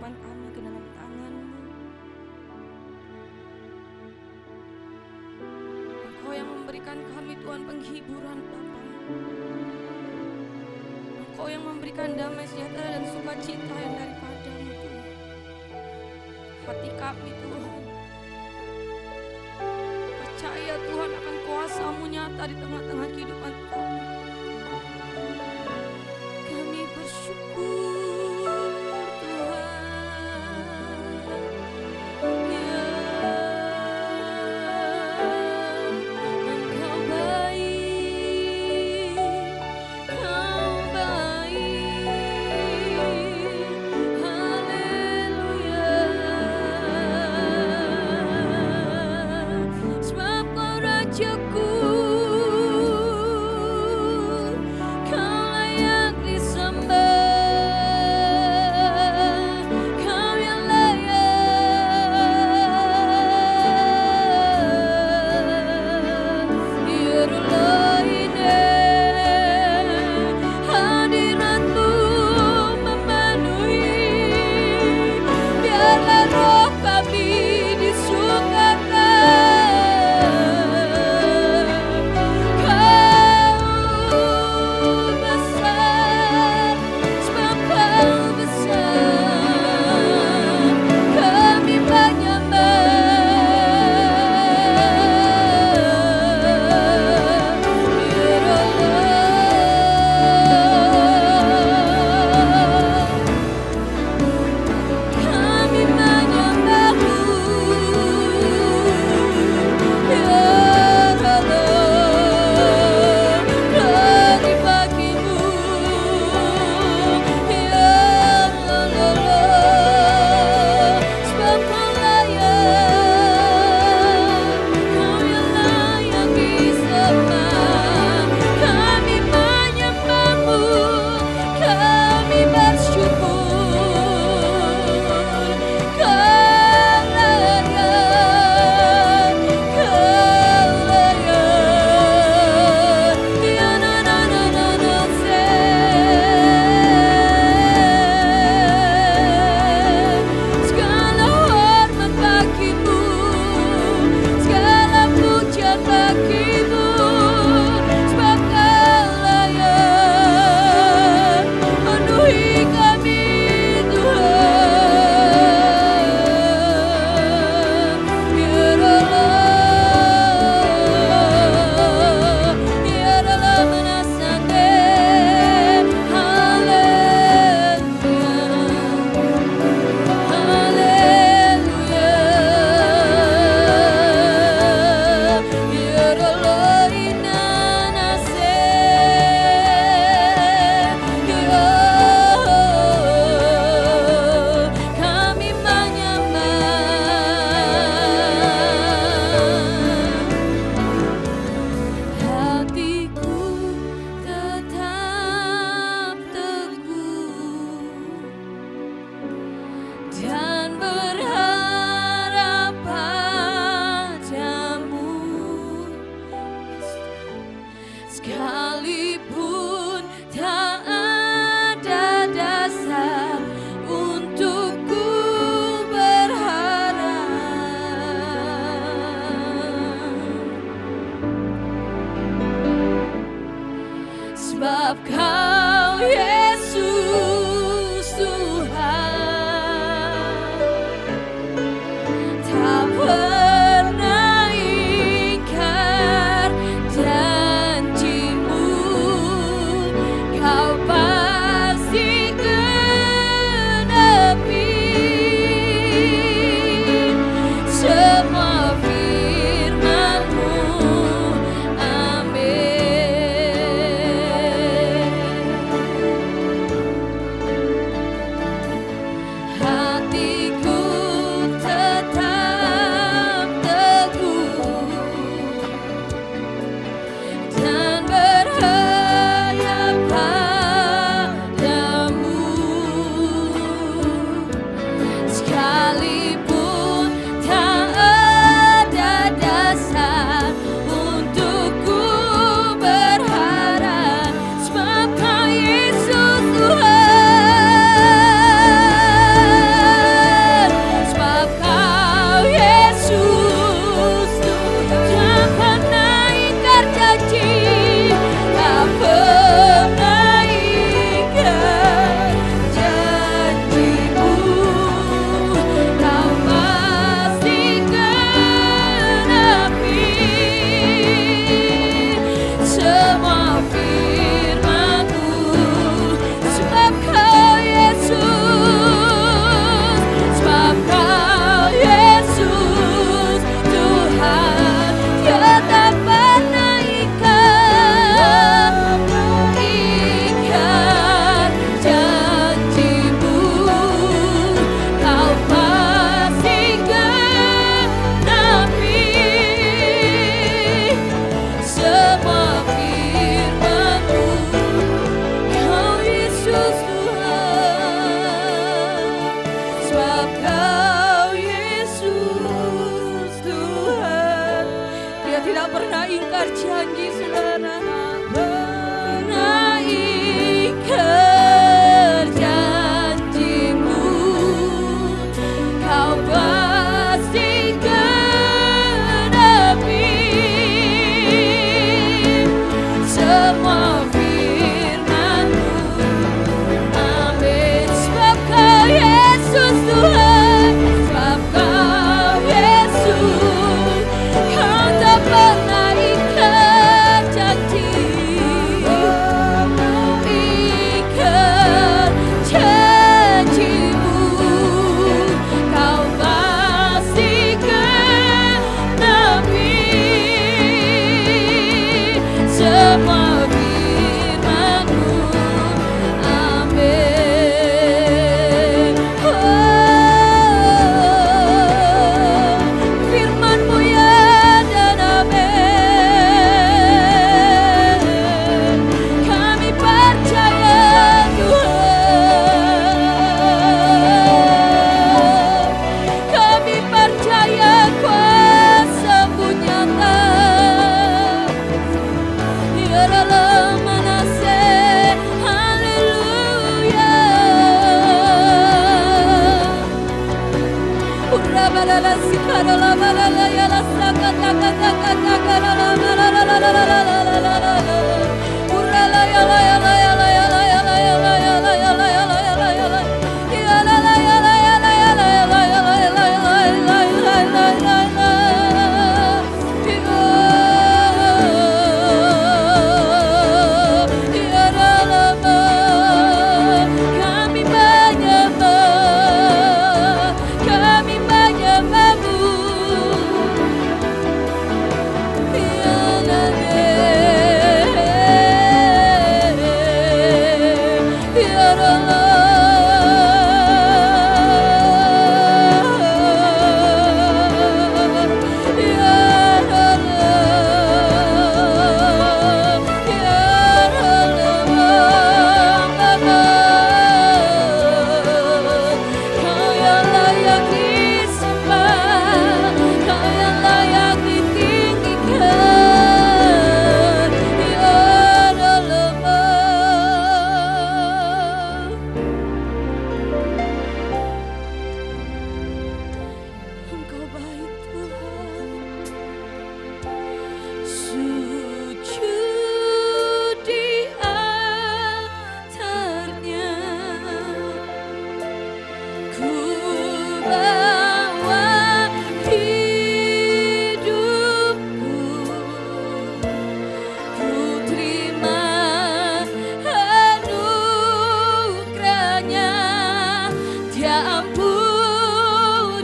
kehidupan kami ke dalam tangan-Mu. Engkau yang memberikan kami Tuhan penghiburan Bapa. Engkau yang memberikan damai sejahtera dan sukacita yang daripada-Mu Tuhan. Hati kami Tuhan percaya Tuhan akan kuasa-Mu nyata di tengah-tengah kehidupan kami. Kami bersyukur Tuhan, ya Engkau baik, Kau baik, haleluya. Sebab Kau Rajaku, pernah ingkar janji, saudara. Pernah ingkar janjimu, kau pasti genapi semua firman-Mu. Amin. Sebab Kau Yesus Tuhan, sebab Kau Yesus, Kau tak pernah ingkar janji. Ingkar janji-Mu, Kau pasti genapi semua firman-Mu. Amin. Firman-Mu ya dan amin. Kami percaya Tuhan, kami percaya kuasa-Mu nyata. Ya dalam Manaseh, haleluya. Urabalala sikarala balala yala sakatakatakatakarala balala lalalalalala. Urala yala yala yala yala yala yala yala yala yala yala yala. Yala la yala yala yala yala yala yala yala yala yala yala. Ya dalam kami menyembah, kami menyembah-Mu. Ya Kau yang layak disembah, Kau yang layak ditinggikan. Ya dalam Engkau baik Tuhan. Sujud di altarnya, ku bawa hidupku, ku terima anugerah-Nya. Dia ampuniku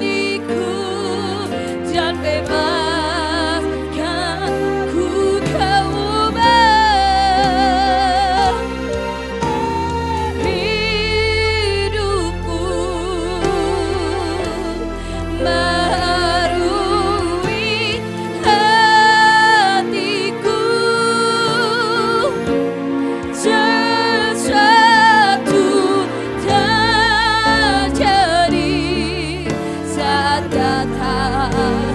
dan bebaskan ku, Kau ubah hidupku, baharui hatiku. Sesuatu terjadi saat datang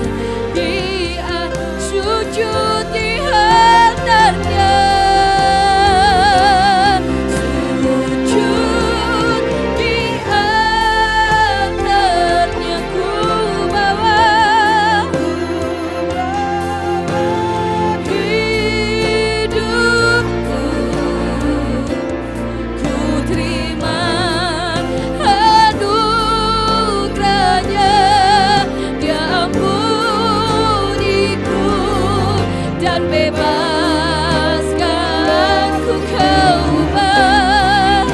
Dia, sujud di altarnya. Sujud di altarnya, ku bawa hidupku, ku terima anugerah-Nya. Dia ampuniku dan bebaskan ku, Kau ubah.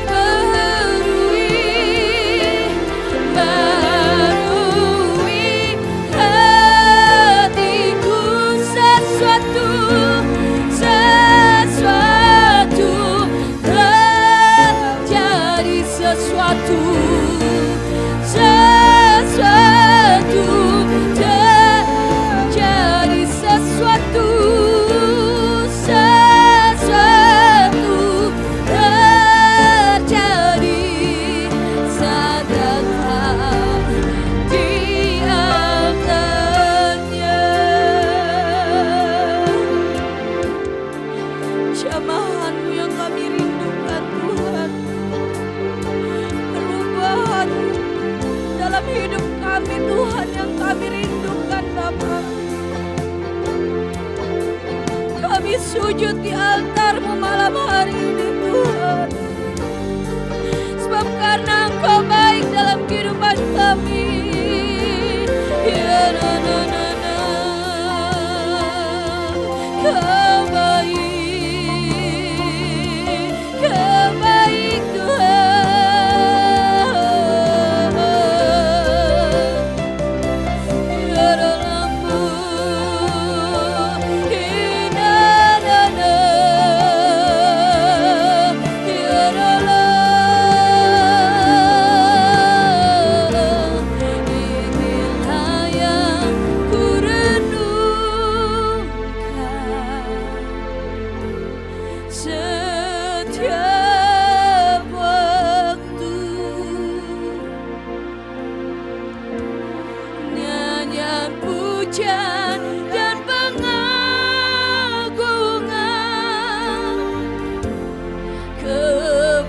Baharui hatiku. Sesuatu terjadi, sesuatu terjadi, sesuatu terjadi saat datang Dia, kami rindukan Bapa. Kami sujud di altar-Mu malam hari ini Tuhan. Sebab karena Engkau baik dalam kehidupan kami. Ya na na na na. Kau baik, Kau baik Tuhan. Ya dalam-Mu, na na na. Ya dalam, inilah yang ku renungkan setiap waktu. Nyanyian pujian dan pengagungan kepadamu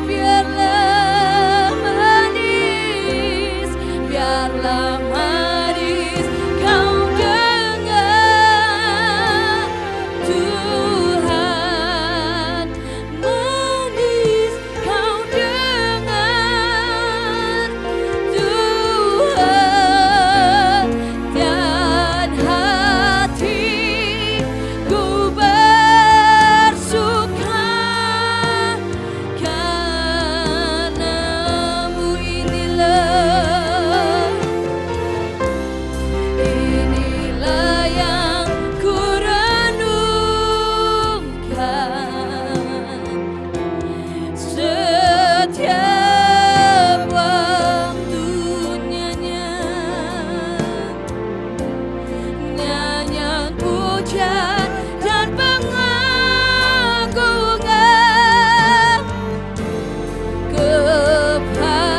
biarlah manis kau dengar Tuhan, manis kau dengar Tuhan, dan hatiku bersuka karena-Mu. Inilah yang ku renungkan setiap waktu. Nyanyian pujian dan pengagungan kepadamu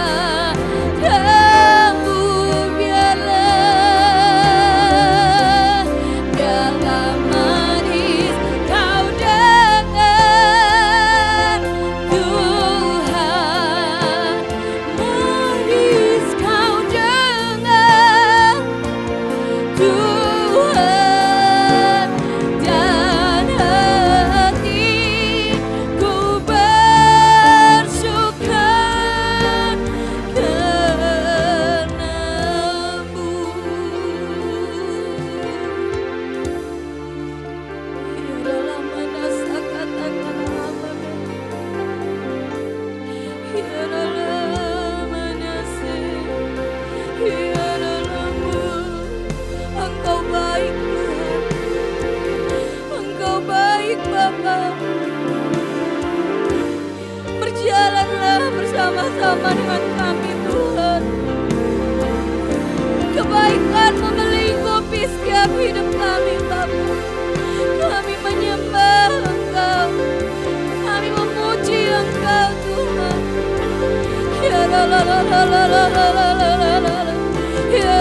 biarlah manis kau dengar Tuhan, manis kau dengar Tuhan, dan hatiku bersuka karena-Mu. Ya dalam manasa katakan amin. Ya dalam manasa, ya dalam-Mu. Engkau baik Tuhan, Engkau baik Bapa. Berjalanlah bersama-sama dengan kami Tuhan. Kebaikan-Mu melingkupi setiap hidup kami Bapa. Kami menyembah Engkau, kami memuji Engkau Tuhan. Ya la la la la la la la la la la. Ya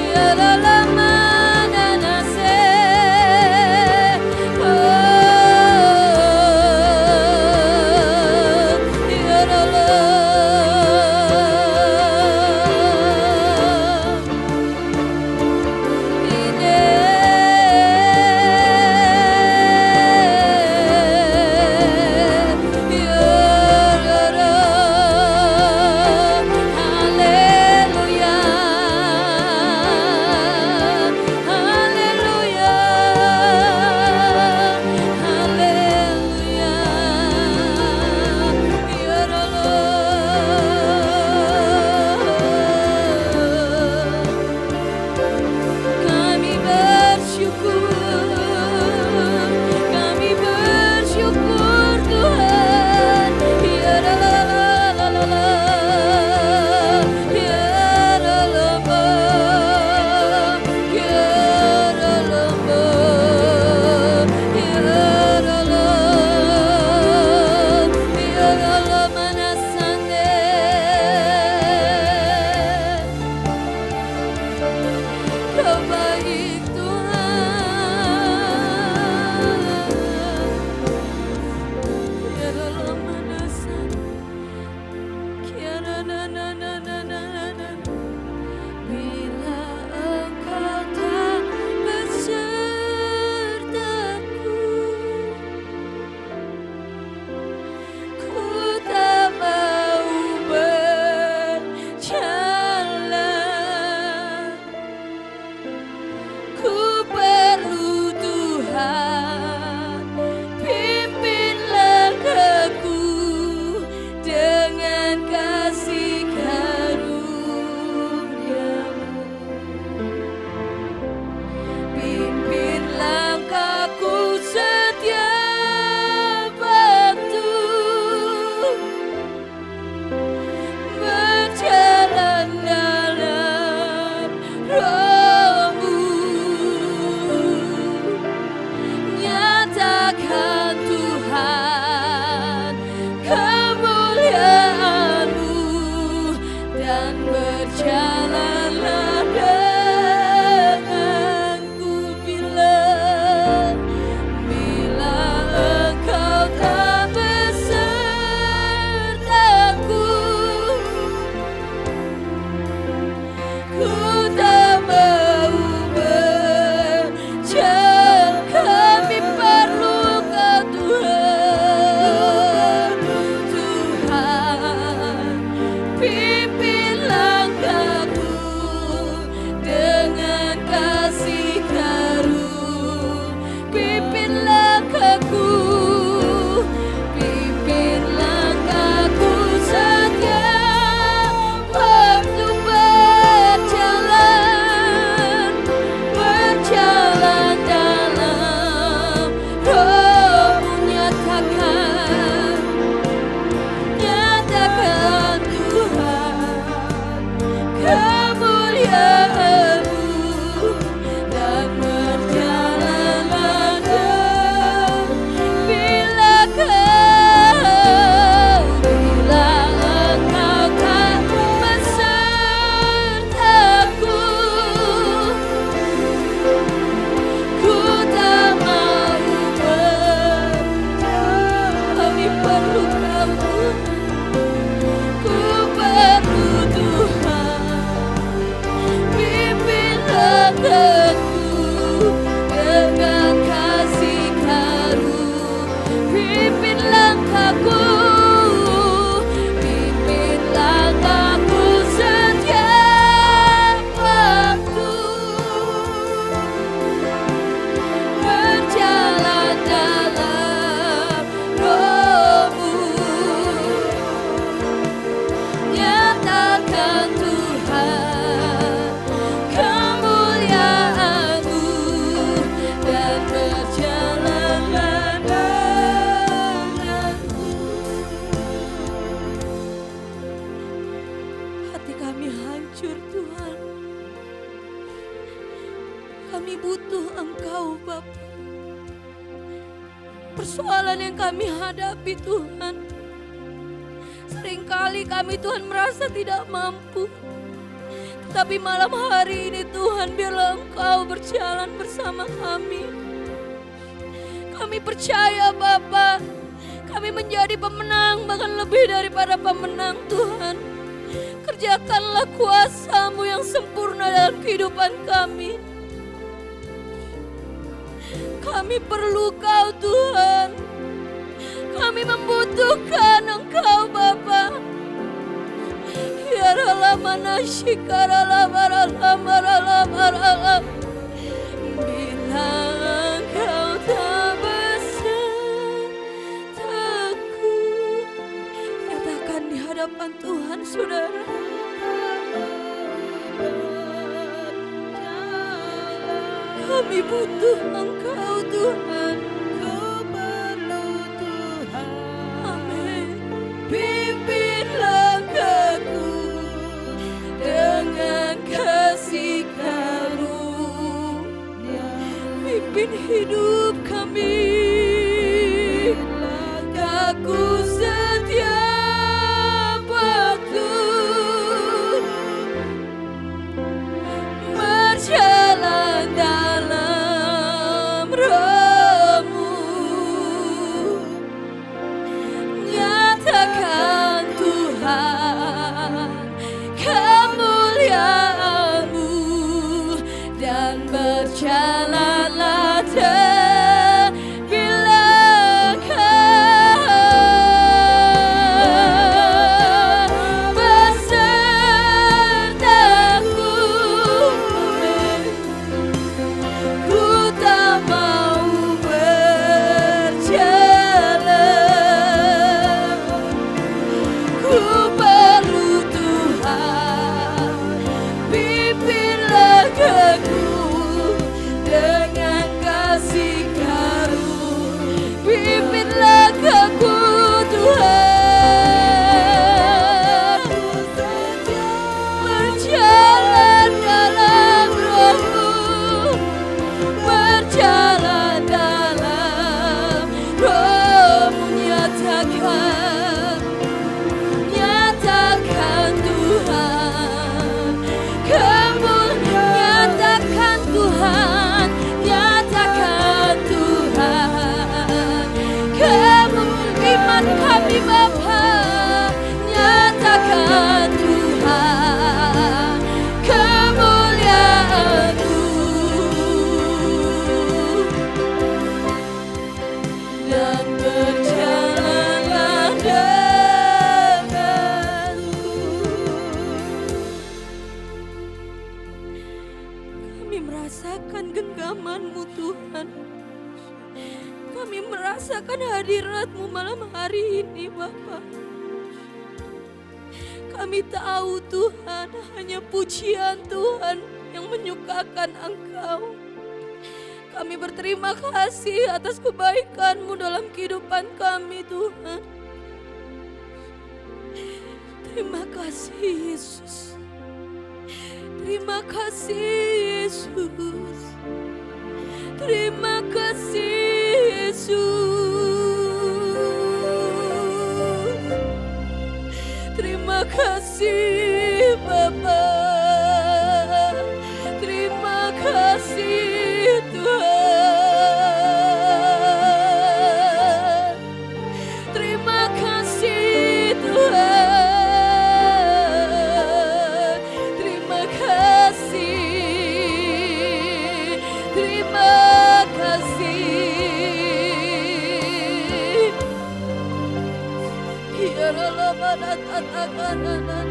ya la la mananase. Ya la la. Ine. Kami butuh Engkau Bapa. Persoalan yang kami hadapi Tuhan, seringkali kami Tuhan merasa tidak mampu. Tetapi malam hari ini Tuhan, biarlah Engkau berjalan bersama kami. Kami percaya Bapa, kami menjadi pemenang, bahkan lebih daripada pemenang Tuhan. Kerjakanlah kuasa-Mu yang sempurna dalam kehidupan kami. Kami perlu Kau Tuhan. Kami membutuhkan Engkau Bapa. Ya Ralamana Shikarala Marala Marala Marala. Bila Engkau tak besertaku, nyatakan di hadapan Tuhan saudara. Kami butuh Engkau Tuhan. Kau perlu Tuhan. Amin. Pimpin langkahku dengan kasih karunia. Pimpin hidup kami. Langkahku setiap waktu berjalan dalam Roh-Mu. Nyatakan Tuhan kemuliaan-Mu dan berjalanlah kami Bapa. Nyatakan Tuhan kemuliaan-Mu dan berjalanlah denganku. Kami merasakan genggaman-Mu Tuhan. Kami merasakan hadirat-Mu malam hari ini Bapa. Kami tahu Tuhan, hanya pujian Tuhan yang menyukakan Engkau. Kami berterima kasih atas kebaikan-Mu dalam kehidupan kami Tuhan. Terima kasih Yesus. Terima kasih Yesus. Terima kasih Yesus. Terima kasih Bapa. Terima kasih Tuhan. Terima kasih Tuhan. Terima kasih. Terima kasih. Ya Allah, mana tatakan.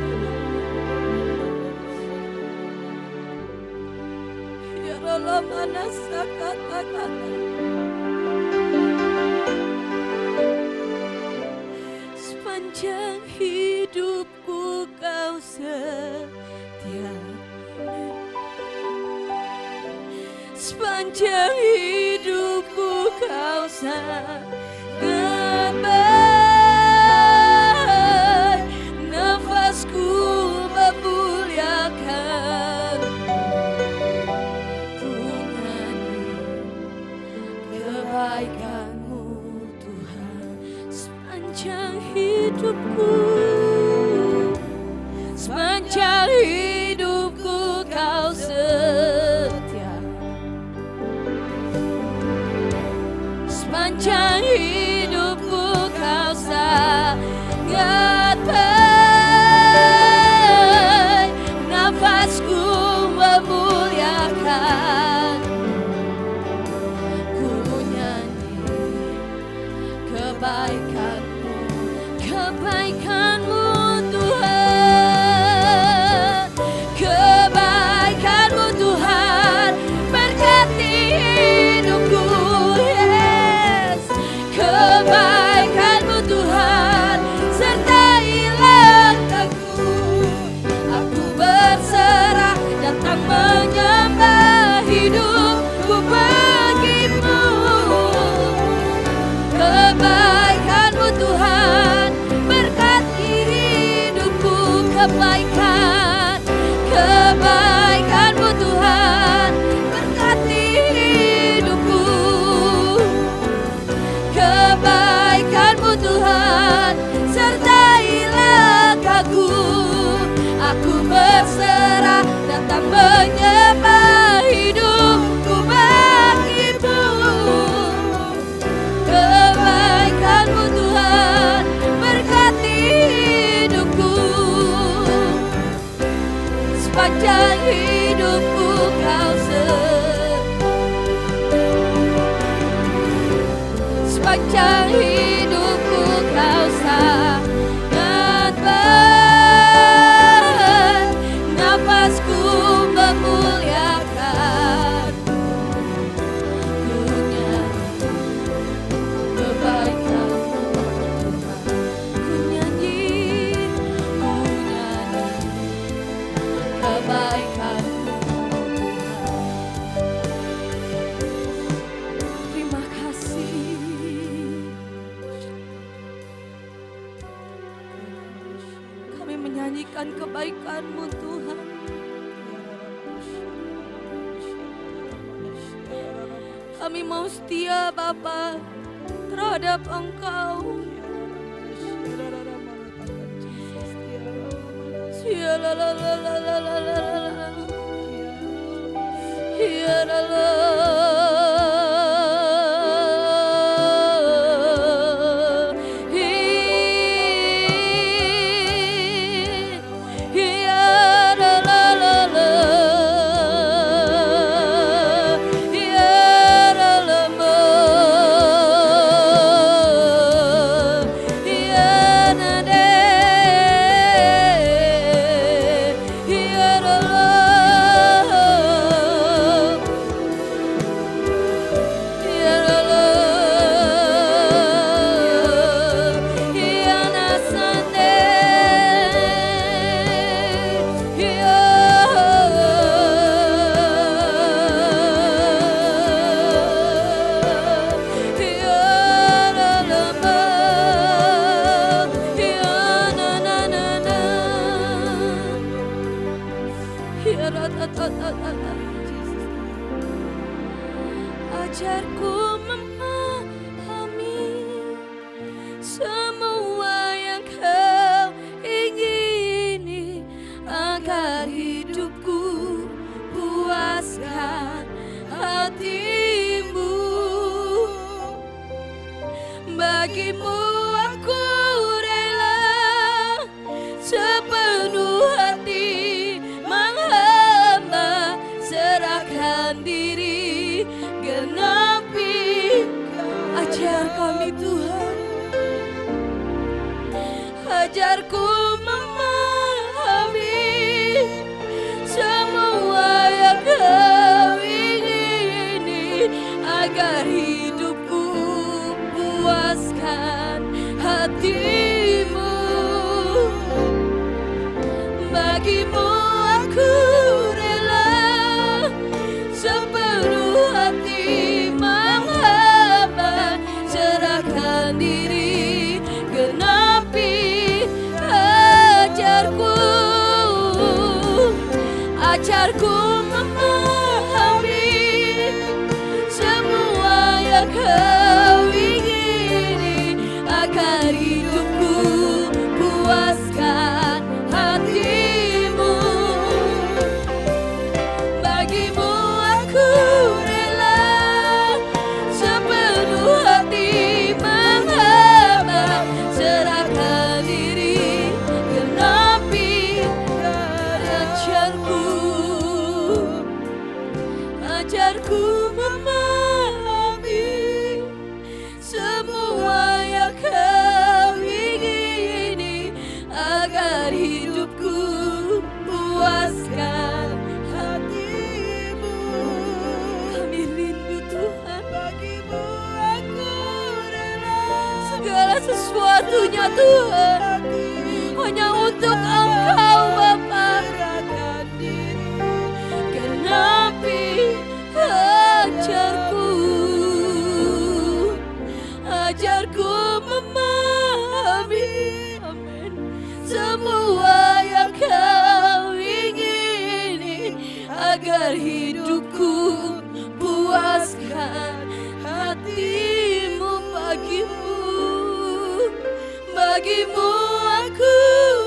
Ya Allah, mana sakatakan. Sepanjang hidupku Kau setia. Sepanjang hidupku Kau sangat baik. Nafasku memuliakan. Ku hidupku, sepanjang hidupku kau setia, sepanjang hidupku kau sangat baik, nafasku memuliakan, ku nyanyi kebaikanmu, kebaikanmu Tuhan, kebaikanmu Tuhan, berkati hidupku, yes, kebaikanmu Tuhan, sertai langkahku, aku berserah datang menyembah hidupku bagimu, kebaikanmu Tuhan, berkati hidupku, kebaikan, kebaikanmu Tuhan, berkati hidupku, kebaikanmu Tuhan, sertai langkahku, aku berserah datang menyembah hidupku bagimu, kebaikanmu Tuhan, berkati hidupku, sepanjang hidupku kau sepanjang hidupku kau sangat baik, nafasku memuliakan, ku nyanyi kebaikanmu Tuhan, ku nyanyi kebaikanmu Tuhan. Terima kasih. Kami menyanyikan kebaikan-Mu Tuhan. Kami mau setia Bapa terhadap Engkau. Ajarku memahami semua yang Kau ingini, agar hidupku puaskan hatimu. Bagimu aku rela sepenuh hati menghamba, serahkan diri, genapi. Ajar kami Tuhan, ajarku memahami semua yang Kau ingini, agar hidupku puaskan hatimu. Bagimu aku rela sepenuh hati menghamba, serahkan diri, genapi ajarku memahami semua yang kau ingini, agar hidupku puaskan hatimu. Kami rindu Tuhan, bagimu aku rela segala sesuatunya Tuhan, hanya untuk Engkau Bapa. Genapi ajarku memahami, amin, semua yang kau ingini, agar hidupku puaskan hatimu. Bagimu aku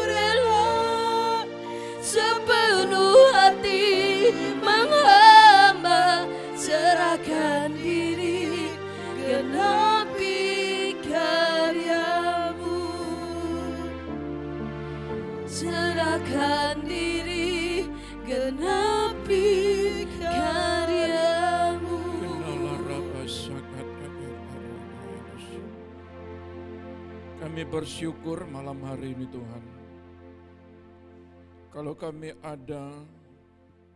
rela sepenuh hati menghamba, serahkan diri, genapi karyamu. Serahkan diri, genapi karyamu. Kami bersyukur malam hari ini Tuhan, kalau kami ada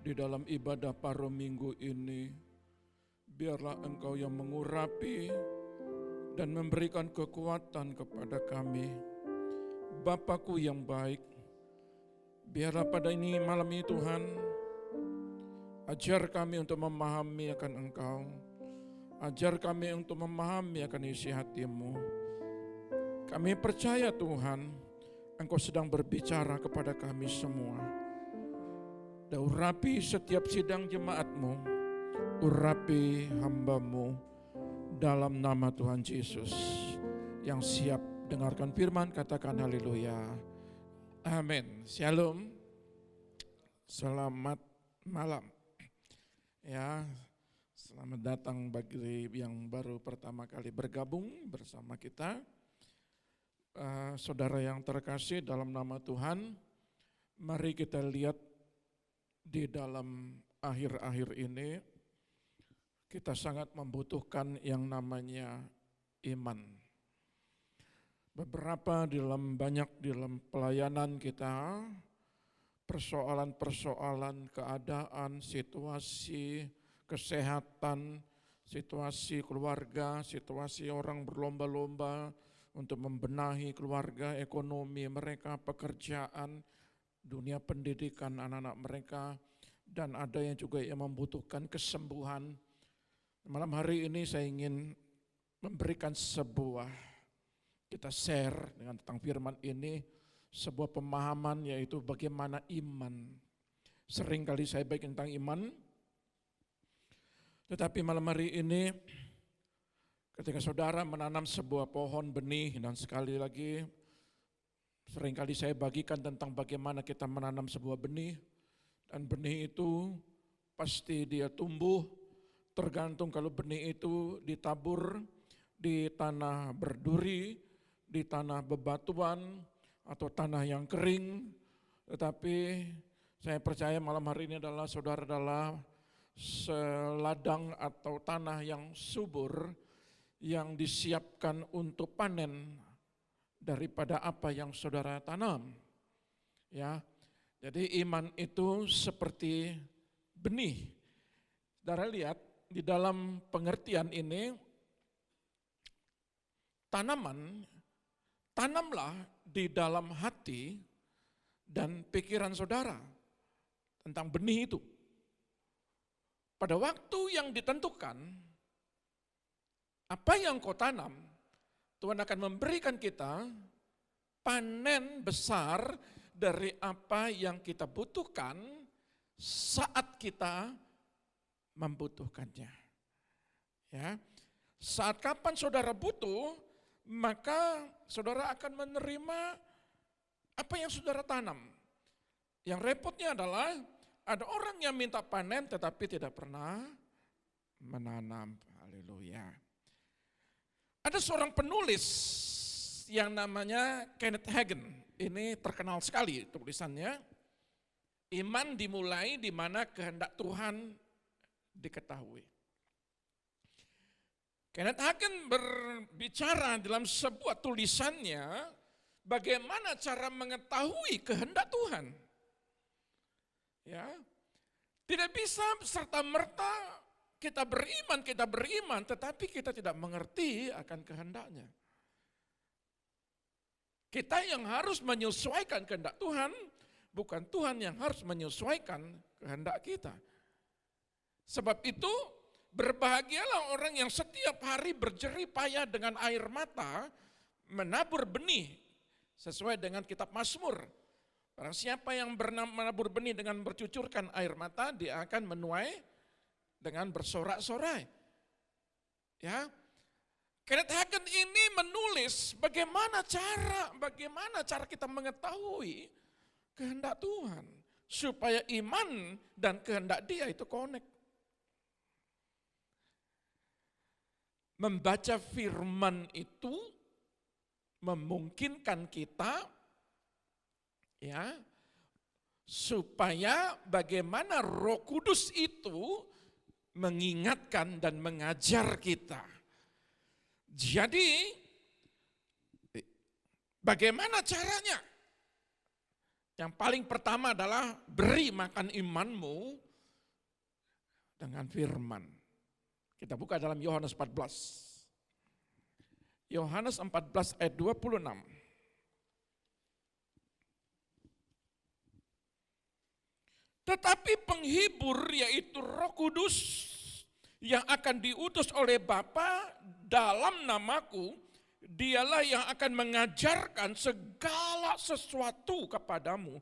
di dalam ibadah paruh minggu ini, biarlah Engkau yang mengurapi dan memberikan kekuatan kepada kami. Bapakku yang baik, biarlah pada ini malam ini Tuhan, ajar kami untuk memahami akan Engkau, ajar kami untuk memahami akan isi hati-Mu. Kami percaya Tuhan, Engkau sedang berbicara kepada kami semua. Dan urapi setiap sidang jemaat-Mu, urapi hamba-Mu dalam nama Tuhan Yesus. Yang siap dengarkan firman, katakan haleluya. Amin. Shalom. Selamat malam. Ya, selamat datang bagi yang baru pertama kali bergabung bersama kita. Saudara yang terkasih dalam nama Tuhan, mari kita lihat di dalam akhir-akhir ini kita sangat membutuhkan yang namanya iman. Banyak dalam pelayanan kita, persoalan-persoalan keadaan, situasi kesehatan, situasi keluarga, situasi orang berlomba-lomba untuk membenahi keluarga, ekonomi mereka, pekerjaan, dunia pendidikan anak-anak mereka, dan ada yang juga yang membutuhkan kesembuhan. Malam hari ini saya ingin memberikan kita share dengan tentang firman ini, sebuah pemahaman yaitu bagaimana iman. Sering kali saya baik tentang iman, tetapi malam hari ini ketika saudara menanam sebuah pohon benih, dan sekali lagi seringkali saya bagikan tentang bagaimana kita menanam sebuah benih, dan benih itu pasti dia tumbuh tergantung kalau benih itu ditabur di tanah berduri, di tanah bebatuan, atau tanah yang kering. Tetapi saya percaya malam hari ini adalah saudara adalah seladang atau tanah yang subur, yang disiapkan untuk panen daripada apa yang saudara tanam. Ya, jadi iman itu seperti benih. Saudara lihat di dalam pengertian ini, tanamlah di dalam hati dan pikiran saudara tentang benih itu. Pada waktu yang ditentukan, apa yang kau tanam, Tuhan akan memberikan kita panen besar dari apa yang kita butuhkan saat kita membutuhkannya. Ya, saat kapan saudara butuh, maka saudara akan menerima apa yang saudara tanam. Yang repotnya adalah ada orang yang minta panen tetapi tidak pernah menanam. Haleluya. Ada seorang penulis yang namanya Kenneth Hagin. Ini terkenal sekali tulisannya. Iman dimulai di mana kehendak Tuhan diketahui. Kenneth Hagin berbicara dalam sebuah tulisannya, bagaimana cara mengetahui kehendak Tuhan. Ya, tidak bisa serta-merta kita beriman, tetapi kita tidak mengerti akan kehendaknya. Kita yang harus menyesuaikan kehendak Tuhan, bukan Tuhan yang harus menyesuaikan kehendak kita. Sebab itu, berbahagialah orang yang setiap hari berjerih payah dengan air mata, menabur benih, sesuai dengan kitab Mazmur. Barang siapa yang menabur benih dengan bercucurkan air mata, dia akan menuai dengan bersorak-sorai. Ya, Kenneth Hagin ini menulis bagaimana cara kita mengetahui kehendak Tuhan, supaya iman dan kehendak Dia itu connect. Membaca firman itu memungkinkan kita, ya, supaya bagaimana Roh Kudus itu mengingatkan dan mengajar kita. Jadi, bagaimana caranya? Yang paling pertama adalah beri makan imanmu dengan firman. Kita buka dalam Yohanes 14. Yohanes 14 ayat 26. Tetapi penghibur, yaitu Roh Kudus, yang akan diutus oleh Bapa dalam namaku, dialah yang akan mengajarkan segala sesuatu kepadamu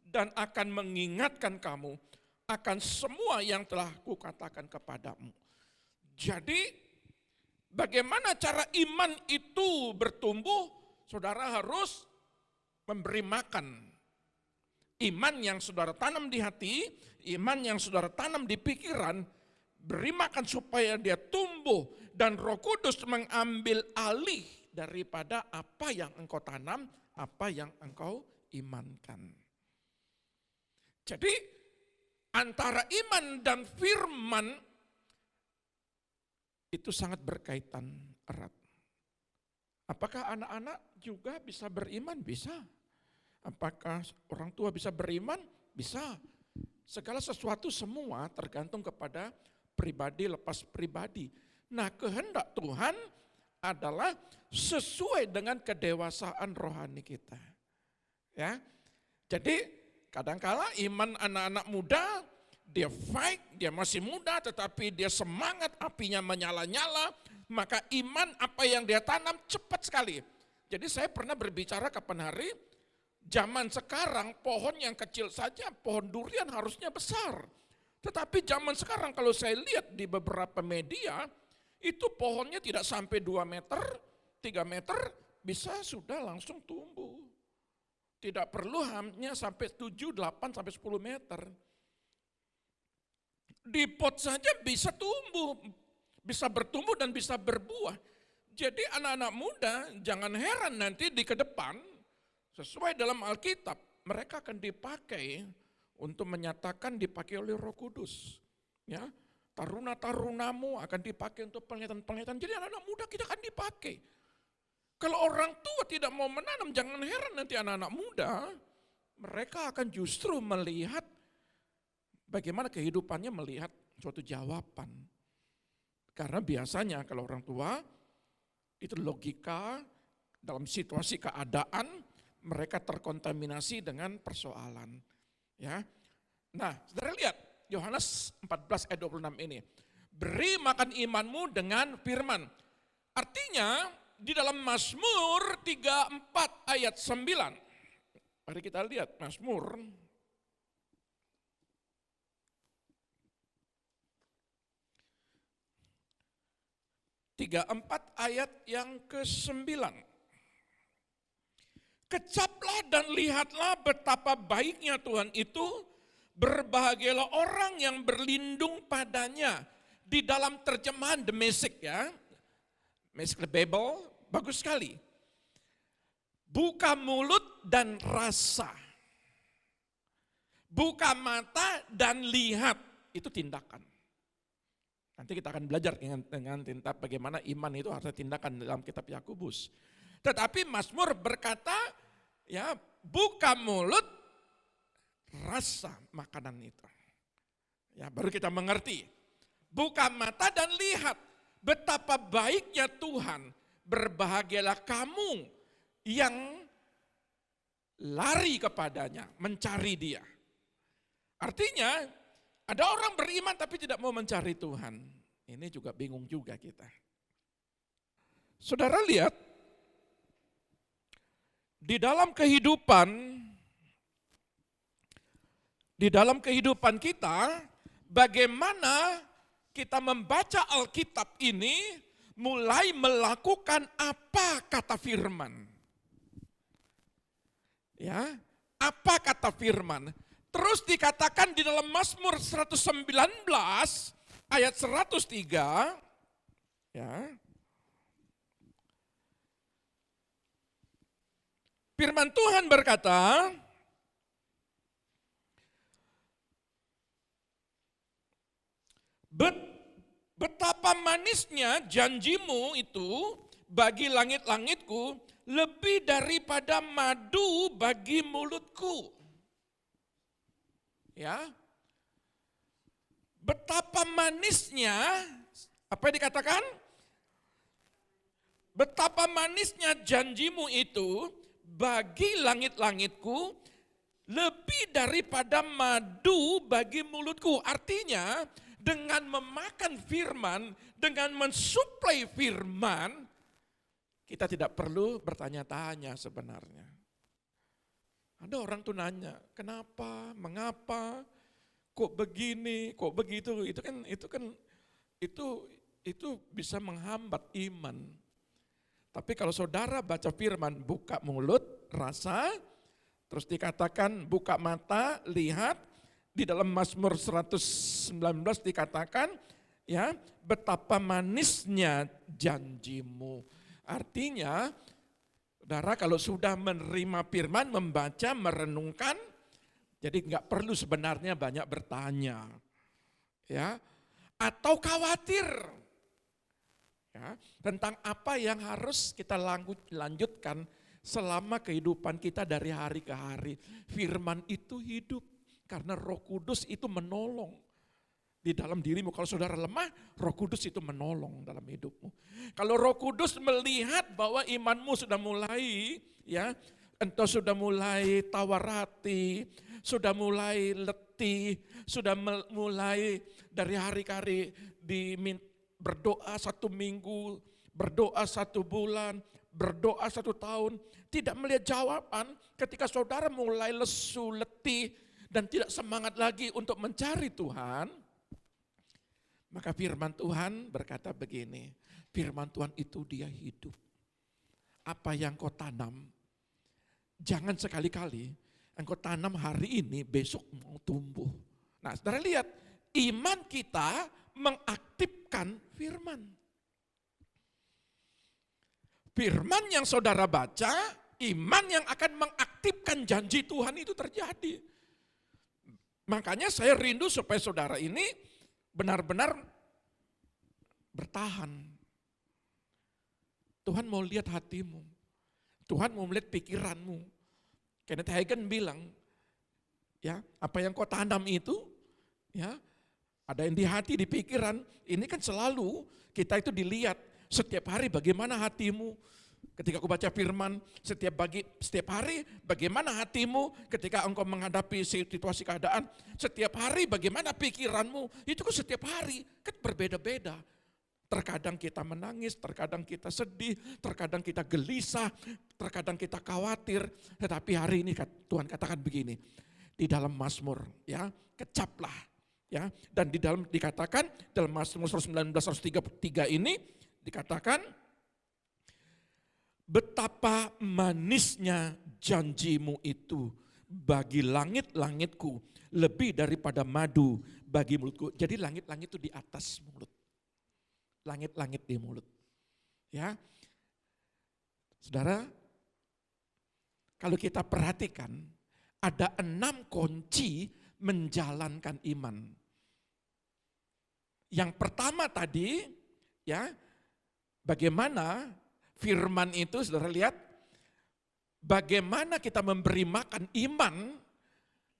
dan akan mengingatkan kamu akan semua yang telah kukatakan kepadamu. Jadi, bagaimana cara iman itu bertumbuh? Saudara harus memberi makan. Iman yang saudara tanam di hati, iman yang saudara tanam di pikiran, beri makan supaya dia tumbuh dan Roh Kudus mengambil alih daripada apa yang engkau tanam, apa yang engkau imankan. Jadi antara iman dan firman itu sangat berkaitan erat. Apakah anak-anak juga bisa beriman? Bisa. Apakah orang tua bisa beriman? Bisa. Segala sesuatu semua tergantung kepada pribadi lepas pribadi. Nah, kehendak Tuhan adalah sesuai dengan kedewasaan rohani kita. Ya. Jadi kadangkala iman anak-anak muda, dia fight, dia masih muda tetapi dia semangat, apinya menyala-nyala, maka iman apa yang dia tanam cepat sekali. Jadi saya pernah berbicara kapan hari, zaman sekarang pohon yang kecil saja, pohon durian harusnya besar. Tetapi zaman sekarang kalau saya lihat di beberapa media, itu pohonnya tidak sampai 2 meter, 3 meter, bisa sudah langsung tumbuh. Tidak perlu hanya sampai 7, 8, sampai 10 meter. Di pot saja bisa tumbuh, bisa bertumbuh dan bisa berbuah. Jadi anak-anak muda jangan heran nanti di ke depan, sesuai dalam Alkitab, mereka akan dipakai untuk menyatakan dipakai oleh Roh Kudus. Ya, taruna-tarunamu akan dipakai untuk penglihatan-penglihatan. Jadi anak-anak muda kita akan dipakai. Kalau orang tua tidak mau menanam, jangan heran nanti anak-anak muda, mereka akan justru melihat bagaimana kehidupannya melihat suatu jawaban. Karena biasanya kalau orang tua, itu logika dalam situasi keadaan, mereka terkontaminasi dengan persoalan. Ya, nah, saudara lihat Yohanes 14 ayat 26 ini. Beri makan imanmu dengan firman. Artinya di dalam Mazmur 34 ayat 9. Mari kita lihat Mazmur 34 ayat yang ke-9. Kecaplah dan lihatlah betapa baiknya Tuhan itu, berbahagialah orang yang berlindung padanya. Di dalam terjemahan The Message ya, Message Bible, bagus sekali. Buka mulut dan rasa. Buka mata dan lihat, itu tindakan. Nanti kita akan belajar dengan tentang bagaimana iman itu harus tindakan dalam kitab Yakobus. Tetapi Mazmur berkata, ya, buka mulut, rasa makanan itu. Ya, baru kita mengerti. Buka mata dan lihat betapa baiknya Tuhan. Berbahagialah kamu yang lari kepadanya, mencari Dia. Artinya, ada orang beriman tapi tidak mau mencari Tuhan. Ini juga bingung juga kita. Saudara lihat, di dalam kehidupan kita, bagaimana kita membaca Alkitab ini mulai melakukan apa kata firman. Ya, apa kata firman? Terus dikatakan di dalam Mazmur 119 ayat 103, ya. Firman Tuhan berkata, betapa manisnya janjimu itu bagi langit-langitku, lebih daripada madu bagi mulutku. Ya. Betapa manisnya, apa yang dikatakan? Betapa manisnya janjimu itu bagi langit-langitku, lebih daripada madu bagi mulutku. Artinya, dengan memakan firman, dengan mensuplai firman, kita tidak perlu bertanya-tanya sebenarnya. Ada orang tuh nanya, kenapa, mengapa, kok begini, kok begitu? Itu bisa menghambat iman. Tapi kalau saudara baca firman, buka mulut, rasa, terus dikatakan buka mata, lihat, di dalam Mazmur 119 dikatakan, ya, betapa manisnya janjimu. Artinya, saudara kalau sudah menerima firman, membaca, merenungkan, jadi nggak perlu sebenarnya banyak bertanya, ya, atau khawatir, ya, tentang apa yang harus kita lanjutkan selama kehidupan kita dari hari ke hari. Firman itu hidup, karena Roh Kudus itu menolong di dalam dirimu. Kalau saudara lemah, Roh Kudus itu menolong dalam hidupmu. Kalau Roh Kudus melihat bahwa imanmu sudah mulai, ya, entah sudah mulai tawar hati, sudah mulai letih, sudah mulai dari hari ke hari berdoa 1 minggu, berdoa 1 bulan, berdoa 1 tahun, tidak melihat jawaban. Ketika saudara mulai lesu, letih, dan tidak semangat lagi untuk mencari Tuhan, maka firman Tuhan berkata begini, firman Tuhan itu dia hidup. Apa yang kau tanam, jangan sekali-kali engkau tanam hari ini, besok mau tumbuh. Nah, saudara lihat, iman kita mengaktifkan firman. Firman yang saudara baca, iman yang akan mengaktifkan janji Tuhan itu terjadi. Makanya saya rindu supaya saudara ini benar-benar bertahan. Tuhan mau lihat hatimu. Tuhan mau melihat pikiranmu. Kenneth Hagin bilang, ya, apa yang kau tanam itu, ya, ada yang di hati, di pikiran. Ini kan selalu kita itu dilihat setiap hari bagaimana hatimu. Ketika aku baca firman, setiap hari bagaimana hatimu ketika engkau menghadapi situasi keadaan. Setiap hari bagaimana pikiranmu, itu kan setiap hari kan berbeda-beda. Terkadang kita menangis, terkadang kita sedih, terkadang kita gelisah, terkadang kita khawatir. Tetapi hari ini Tuhan katakan begini, di dalam Mazmur, ya, kecaplah. Ya, dan di dalam dikatakan dalam Mazmur 119 133 ini dikatakan, betapa manisnya janjimu itu bagi langit-langitku, lebih daripada madu bagi mulutku. Jadi langit-langit itu di atas mulut. Langit-langit di mulut. Ya. Saudara, kalau kita perhatikan, ada 6 kunci menjalankan iman. Yang pertama tadi, ya, bagaimana firman itu, saudara lihat, bagaimana kita memberi makan iman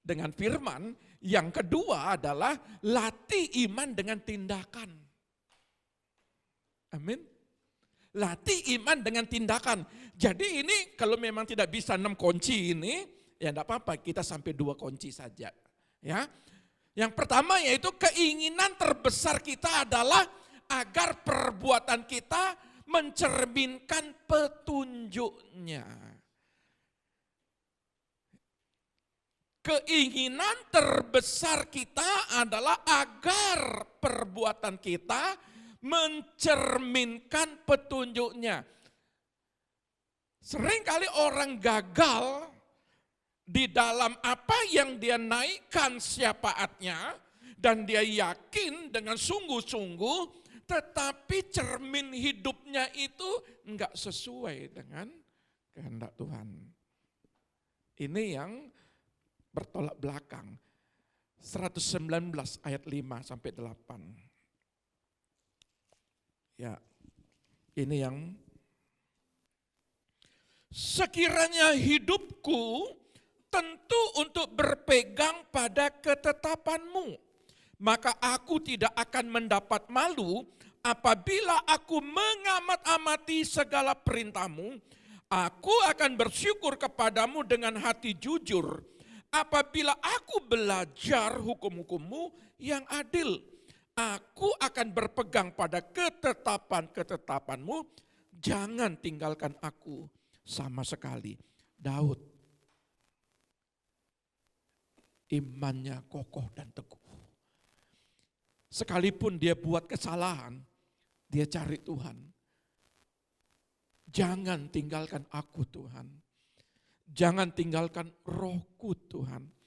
dengan firman. Yang kedua adalah latih iman dengan tindakan. Amin. Latih iman dengan tindakan. Jadi ini kalau memang tidak bisa 6 kunci ini, ya enggak apa-apa, kita sampai 2 kunci saja. Ya. Yang pertama yaitu keinginan terbesar kita adalah agar perbuatan kita mencerminkan petunjuknya. Keinginan terbesar kita adalah agar perbuatan kita mencerminkan petunjuknya. Seringkali orang gagal di dalam apa yang dia naikkan syafaatnya, dan dia yakin dengan sungguh-sungguh, tetapi cermin hidupnya itu enggak sesuai dengan kehendak Tuhan. Ini yang bertolak belakang. 119 ayat 5 sampai 8. Ya, ini yang sekiranya hidupku tentu untuk berpegang pada ketetapan-Mu, maka aku tidak akan mendapat malu apabila aku mengamat-amati segala perintah-Mu. Aku akan bersyukur kepadamu dengan hati jujur apabila aku belajar hukum-hukum-Mu yang adil. Aku akan berpegang pada ketetapan-ketetapan-Mu, jangan tinggalkan aku sama sekali. Daud, imannya kokoh dan teguh. Sekalipun dia buat kesalahan, dia cari Tuhan. Jangan tinggalkan aku Tuhan. Jangan tinggalkan rohku Tuhan.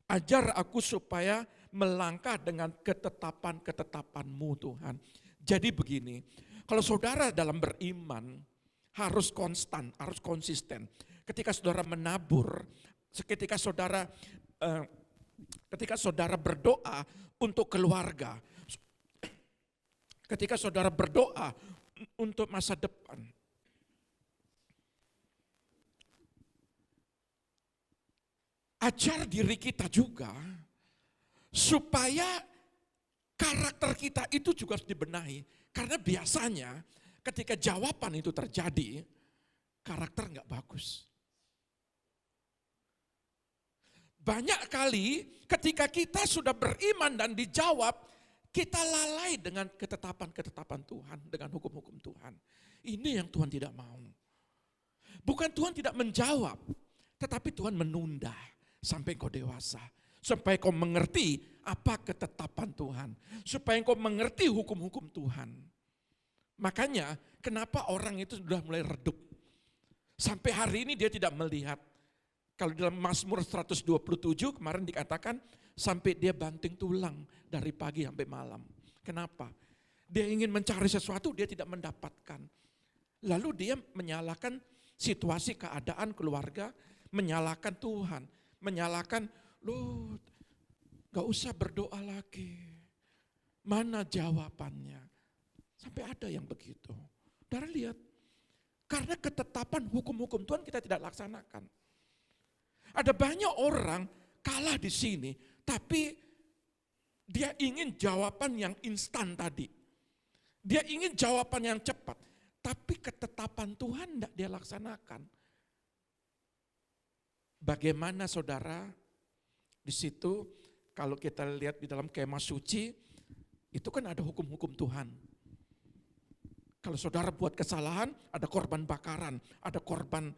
Ajar aku supaya melangkah dengan ketetapan-ketetapan-Mu Tuhan. Jadi begini, kalau saudara dalam beriman harus konstan, harus konsisten. Ketika saudara menabur, ketika saudara berdoa untuk keluarga, ketika saudara berdoa untuk masa depan, ajar diri kita juga supaya karakter kita itu juga harus dibenahi. Karena biasanya ketika jawaban itu terjadi, karakter nggak bagus. Banyak kali ketika kita sudah beriman dan dijawab, kita lalai dengan ketetapan-ketetapan Tuhan, dengan hukum-hukum Tuhan. Ini yang Tuhan tidak mau. Bukan Tuhan tidak menjawab, tetapi Tuhan menunda sampai kau dewasa. Supaya kau mengerti apa ketetapan Tuhan. Supaya kau mengerti hukum-hukum Tuhan. Makanya kenapa orang itu sudah mulai redup. Sampai hari ini dia tidak melihat. Kalau dalam Mazmur 127 kemarin dikatakan sampai dia banting tulang dari pagi sampai malam. Kenapa? Dia ingin mencari sesuatu, dia tidak mendapatkan. Lalu dia menyalahkan situasi keadaan keluarga, menyalahkan Tuhan. Menyalahkan, lu gak usah berdoa lagi. Mana jawabannya? Sampai ada yang begitu. Saudara lihat, karena ketetapan hukum-hukum Tuhan kita tidak laksanakan. Ada banyak orang kalah di sini, tapi dia ingin jawaban yang instan tadi. Dia ingin jawaban yang cepat, tapi ketetapan Tuhan tidak dia laksanakan. Bagaimana saudara di situ kalau kita lihat di dalam kemah suci itu kan ada hukum-hukum Tuhan. Kalau saudara buat kesalahan ada korban bakaran, ada korban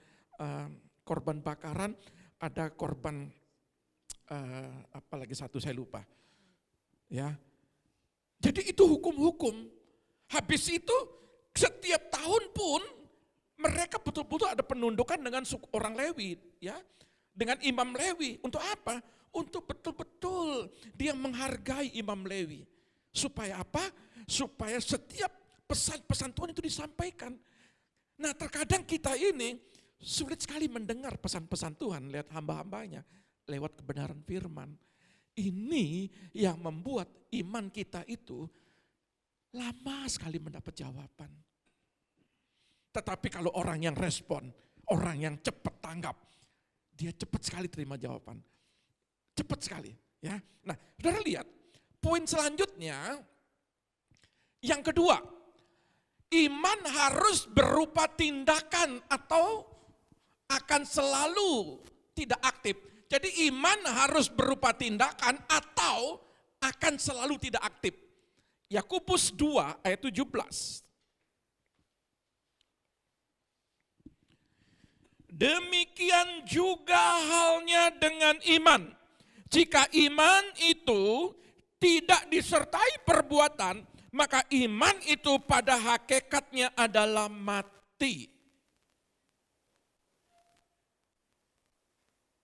bakaran, ada korban apalagi satu saya lupa. Ya. Jadi itu hukum-hukum. Habis itu setiap tahun pun mereka betul-betul ada penundukan dengan orang Lewi, ya. Dengan Imam Lewi. Untuk apa? Untuk betul-betul dia menghargai Imam Lewi. Supaya apa? Supaya setiap pesan-pesan Tuhan itu disampaikan. Nah terkadang kita ini sulit sekali mendengar pesan-pesan Tuhan lewat hamba-hambanya. Lewat kebenaran firman. Ini yang membuat iman kita itu lama sekali mendapat jawaban. Tetapi kalau orang yang respon, orang yang cepat tanggap, dia cepat sekali terima jawaban. Cepat sekali. Ya. Nah, saudara lihat, poin selanjutnya, yang kedua, iman harus berupa tindakan atau akan selalu tidak aktif. Jadi iman harus berupa tindakan atau akan selalu tidak aktif. Yakobus 2 ayat 17. Demikian juga halnya dengan iman. Jika iman itu tidak disertai perbuatan, maka iman itu pada hakikatnya adalah mati.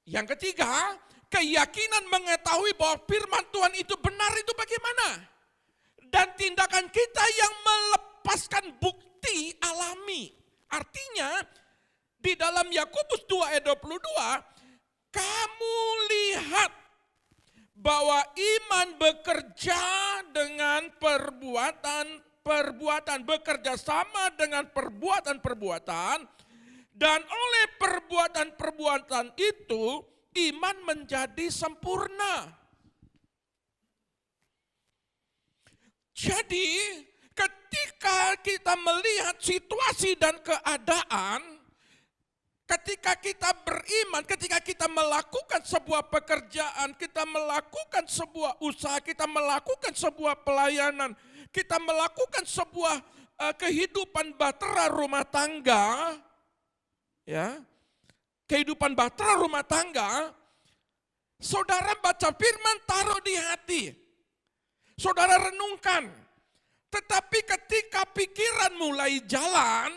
Yang ketiga, keyakinan mengetahui bahwa firman Tuhan itu benar itu bagaimana? Dan tindakan kita yang melepaskan bukti alami. Artinya, di dalam Yakobus 2 ayat 22, kamu lihat bahwa iman bekerja dengan perbuatan, bekerja sama dengan perbuatan-perbuatan, dan oleh perbuatan-perbuatan itu iman menjadi sempurna. Jadi ketika kita melihat situasi dan keadaan, ketika kita beriman, ketika kita melakukan sebuah pekerjaan, kita melakukan sebuah usaha, kita melakukan sebuah pelayanan, kita melakukan sebuah kehidupan bahtera rumah tangga, ya, kehidupan bahtera rumah tangga, saudara baca firman taruh di hati, saudara renungkan, tetapi ketika pikiran mulai jalan,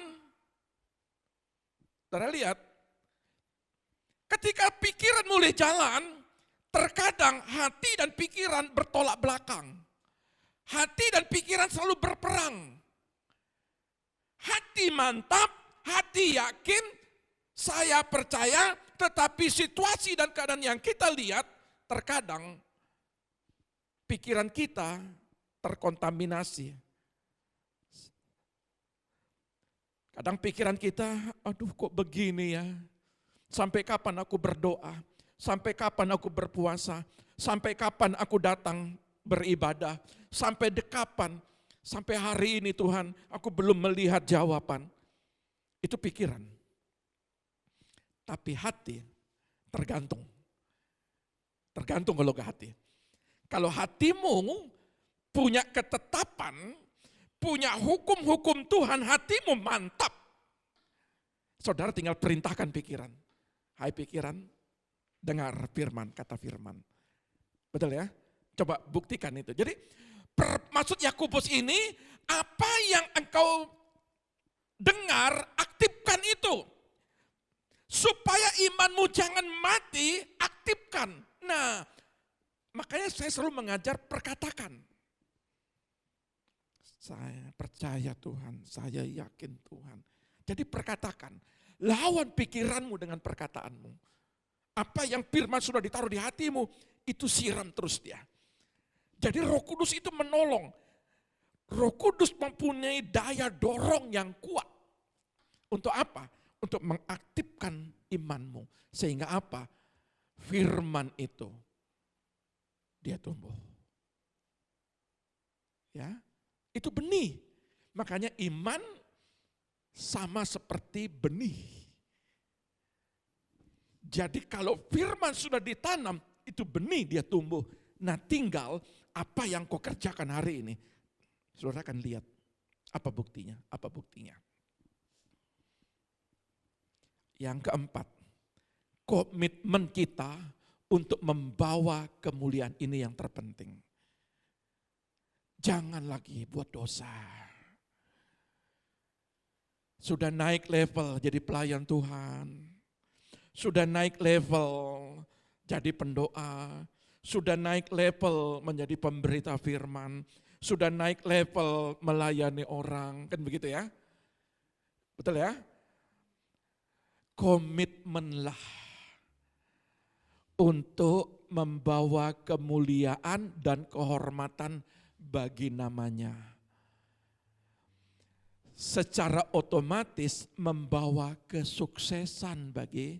saudara lihat, ketika pikiran mulai jalan, terkadang hati dan pikiran bertolak belakang. Hati dan pikiran selalu berperang. Hati mantap, hati yakin, saya percaya, tetapi situasi dan keadaan yang kita lihat, terkadang pikiran kita terkontaminasi. Kadang pikiran kita, aduh kok begini ya. Sampai kapan aku berdoa? Sampai kapan aku berpuasa? Sampai kapan aku datang beribadah? Sampai kapan? Sampai hari ini Tuhan, aku belum melihat jawaban. Itu pikiran. Tapi hati tergantung. Tergantung kalau ke hati. Kalau hatimu punya ketetapan, punya hukum-hukum Tuhan, hatimu mantap. Saudara tinggal perintahkan pikiran. Hai pikiran, dengar firman, kata firman. Betul ya? Coba buktikan itu. Jadi maksud Yakobus ini, apa yang engkau dengar, aktifkan itu. Supaya imanmu jangan mati, aktifkan. Nah, makanya saya selalu mengajar perkatakan. Saya percaya Tuhan, saya yakin Tuhan. Jadi perkatakan, lawan pikiranmu dengan perkataanmu. Apa yang firman sudah ditaruh di hatimu, itu siram terus dia. Jadi Roh Kudus itu menolong. Roh Kudus mempunyai daya dorong yang kuat. Untuk apa? Untuk mengaktifkan imanmu. Sehingga apa? Firman itu, dia tumbuh. Ya, itu benih. Makanya iman sama seperti benih. Jadi kalau firman sudah ditanam, itu benih dia tumbuh. Nah tinggal apa yang kau kerjakan hari ini. Saudara akan lihat apa buktinya, apa buktinya. Yang keempat, komitmen kita untuk membawa kemuliaan ini yang terpenting. Jangan lagi buat dosa. Sudah naik level jadi pelayan Tuhan. Sudah naik level jadi pendoa. Sudah naik level menjadi pemberita firman. Sudah naik level melayani orang. Kan begitu ya? Betul ya? Komitmenlah untuk membawa kemuliaan dan kehormatan bagi namanya. secara otomatis membawa kesuksesan bagi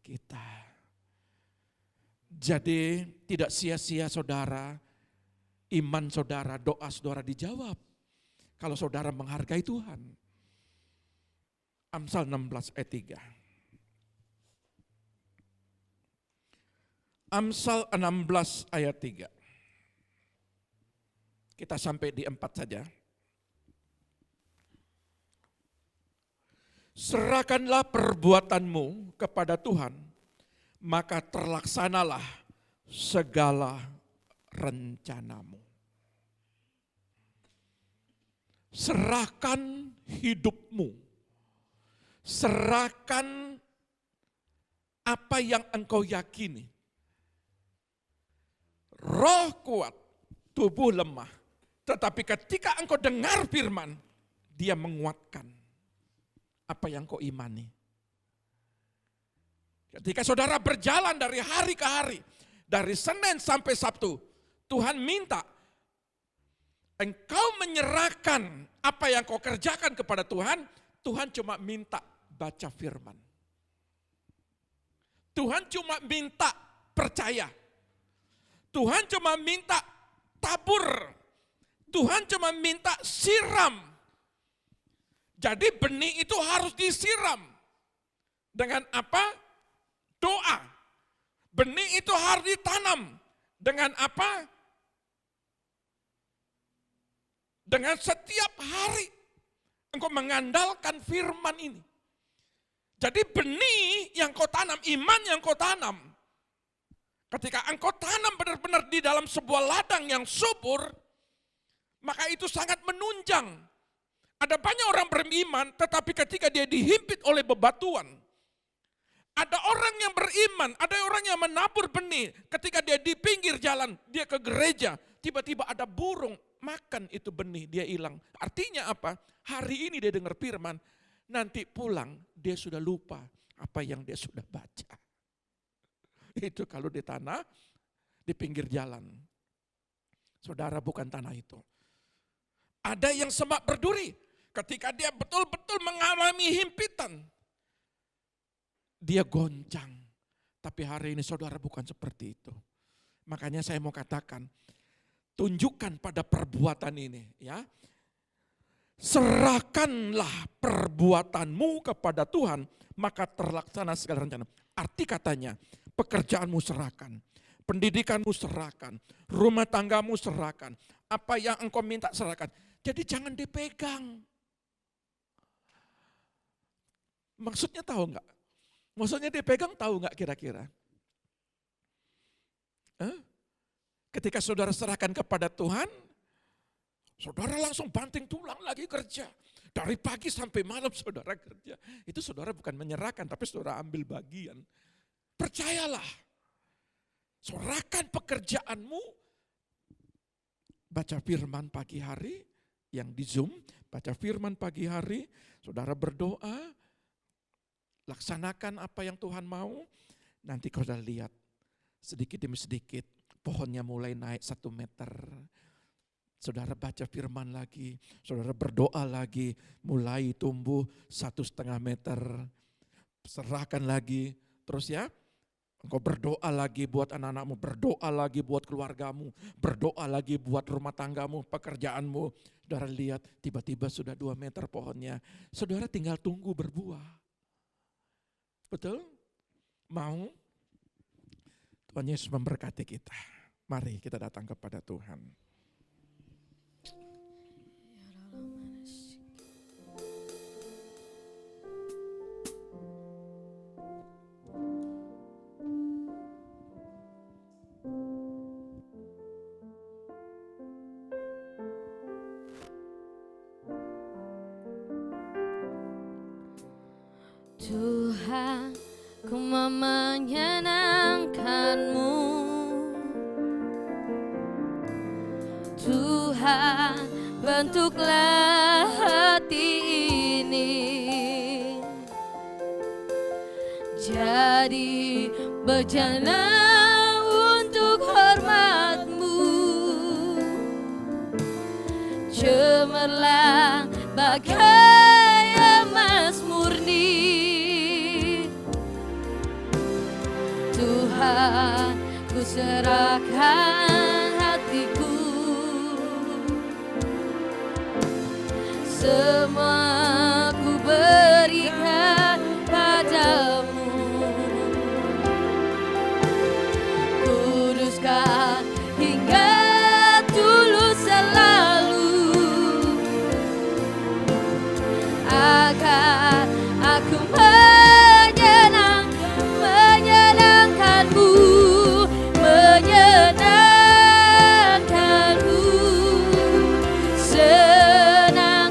kita. Jadi tidak sia-sia saudara, iman saudara, doa saudara dijawab. Kalau saudara menghargai Tuhan. Amsal 16 ayat 3. Amsal 16 ayat 3. Kita sampai di 4 saja. Serahkanlah perbuatanmu kepada Tuhan, maka terlaksanalah segala rencanamu. Serahkan hidupmu, serahkan apa yang engkau yakini. Roh kuat, tubuh lemah, tetapi ketika engkau dengar firman, dia menguatkan apa yang kau imani. Ketika saudara berjalan dari hari ke hari, dari Senin sampai Sabtu, Tuhan minta engkau menyerahkan apa yang kau kerjakan kepada Tuhan. Tuhan cuma minta baca firman. Tuhan cuma minta percaya. Tuhan cuma minta tabur. Tuhan cuma minta siram. Jadi benih itu harus disiram. Dengan apa? Doa. Benih itu harus ditanam. Dengan apa? Dengan setiap hari engkau mengandalkan firman ini. Jadi benih yang kau tanam, iman yang kau tanam. Ketika engkau tanam benar-benar di dalam sebuah ladang yang subur, maka itu sangat menunjang. Ada banyak orang beriman, tetapi ketika dia dihimpit oleh bebatuan. Ada orang yang beriman, ada orang yang menabur benih. Ketika dia di pinggir jalan, dia ke gereja, tiba-tiba ada burung makan itu benih, dia hilang. Artinya apa? Hari ini dia dengar firman, nanti pulang dia sudah lupa apa yang dia sudah baca. Itu kalau di tanah, di pinggir jalan. Saudara, bukan tanah itu. Ada yang semak berduri. Ketika dia betul-betul mengalami himpitan, dia goncang. Tapi hari ini saudara bukan seperti itu. Makanya saya mau katakan, tunjukkan pada perbuatan ini, ya. Serahkanlah perbuatanmu kepada Tuhan, maka terlaksana segala rencana. Arti katanya, pekerjaanmu serahkan, pendidikanmu serahkan, rumah tanggamu serahkan, apa yang engkau minta serahkan. Jadi jangan dipegang. Maksudnya tahu enggak? Maksudnya dipegang tahu enggak kira-kira? Ketika saudara serahkan kepada Tuhan, saudara langsung banting tulang lagi kerja. Dari pagi sampai malam saudara kerja. Itu saudara bukan menyerahkan, tapi saudara ambil bagian. Percayalah. Serahkan pekerjaanmu. Baca firman pagi hari, yang di Zoom, baca firman pagi hari, saudara berdoa, laksanakan apa yang Tuhan mau, nanti kau sudah lihat, sedikit demi sedikit, pohonnya mulai naik 1 meter. Saudara baca firman lagi, saudara berdoa lagi, mulai tumbuh 1,5 meter. Serahkan lagi, terus ya, engkau berdoa lagi buat anak-anakmu, berdoa lagi buat keluargamu, berdoa lagi buat rumah tanggamu, pekerjaanmu. Saudara lihat, tiba-tiba sudah 2 meter pohonnya. Saudara tinggal tunggu berbuah. Betul? Mau? Tuhan Yesus memberkati kita. Mari kita datang kepada Tuhan. Tuhan, ku mau menyenangkan-Mu. Tuhan, bentuklah hati ini jadi bejana untuk hormat-Mu. Cemerlang bagai Serahkan hatiku, semua ku berikan padamu. Kuduskan hingga tulus selalu, agar aku menyenangkanmu, menyenangkanmu, senangkanmu.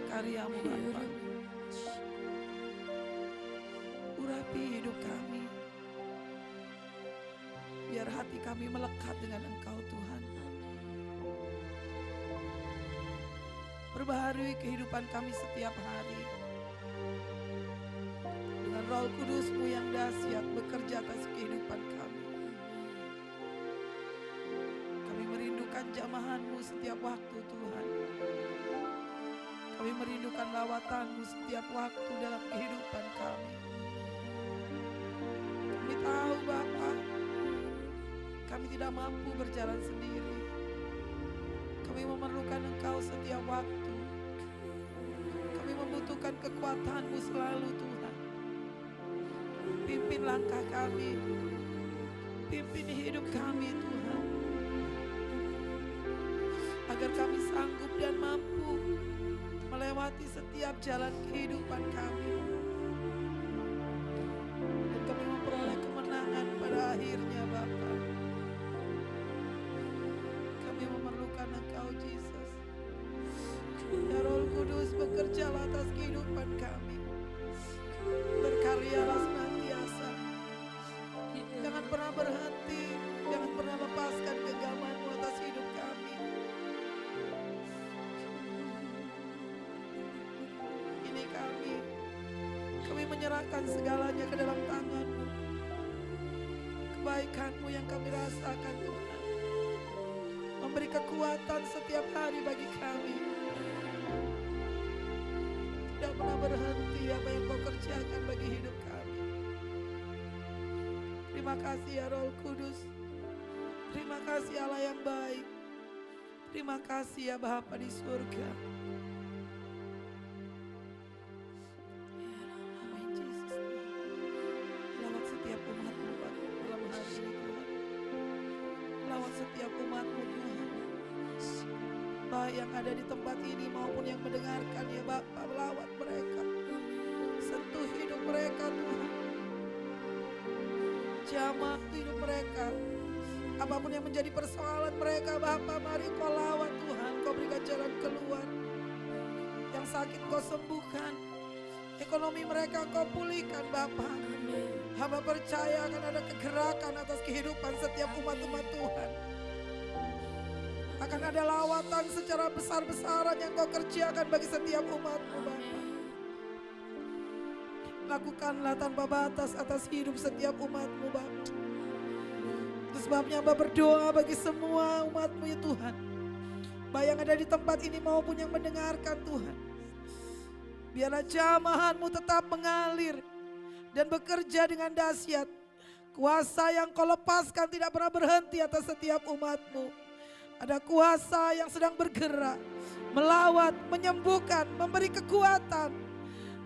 karya-Mu Bapa. Urapi hidup kami, biar hati kami melekat dengan Engkau Tuhan. Perbaharui kehidupan kami setiap hari. Dengan Roh Kudus-Mu yang dahsyat bekerja atas kehidupan kami. Kami merindukan jamahan-Mu setiap waktu Tuhan. Kami merindukan lawatan-Mu setiap waktu dalam kehidupan kami. Kami tahu Bapa, kami tidak mampu berjalan sendiri. Kami memerlukan Engkau setiap waktu. Kami membutuhkan kekuatan-Mu selalu Tuhan. Pimpin langkah kami. Pimpin hidup kami Tuhan. Agar kami sanggup dan mampu melewati setiap jalan kehidupan kami. Dan kami memperoleh kemenangan pada akhirnya Bapa. Kami memerlukan Engkau Jesus. Ya Roh Kudus, bekerjalah atas kehidupan kami. Berkaryalah senantiasa. Jangan pernah berhenti. Jangan pernah lepaskan genggaman-Mu atas hidup kami. Ini kami. Kami menyerahkan segalanya ke dalam tangan-Mu. Kebaikan-Mu yang kami rasakan Tuhan. Memberi kekuatan setiap hari bagi kami. Tidak pernah berhenti apa yang Kau kerjakan bagi hidup kami. Terima kasih ya Roh Kudus. Terima kasih Allah yang baik. Terima kasih ya Bapa di surga. Amin Yesus. Lawat setiap umat-Mu dalam hari ini Tuhan. Lawat setiap umat-Mu Tuhan. Baik yang ada di tempat ini maupun yang mendengarkan ya Bapa, melawat mereka. Sentuh hidup mereka Tuhan. Jamah hidup mereka. Apapun yang menjadi persoalan mereka Bapa, mari Kau lawat Tuhan. Kau berikan jalan keluar. Yang sakit Kau sembuhkan. Ekonomi mereka Kau pulihkan Bapa. Hamba percaya akan ada kegerakan atas kehidupan setiap umat-umat Tuhan. Akan ada lawatan secara besar-besaran yang Kau kerjakan bagi setiap umat-Mu Bapa. Lakukanlah tanpa batas atas hidup setiap umat-Mu Bapa. Itu sebabnya Hamba berdoa bagi semua umat-Mu ya Tuhan. Baik yang ada di tempat ini maupun yang mendengarkan Tuhan. Biarlah jamahan-Mu tetap mengalir dan bekerja dengan dahsyat. Kuasa yang Kau lepaskan tidak pernah berhenti atas setiap umat-Mu. Ada kuasa yang sedang bergerak, melawat, menyembuhkan, memberi kekuatan,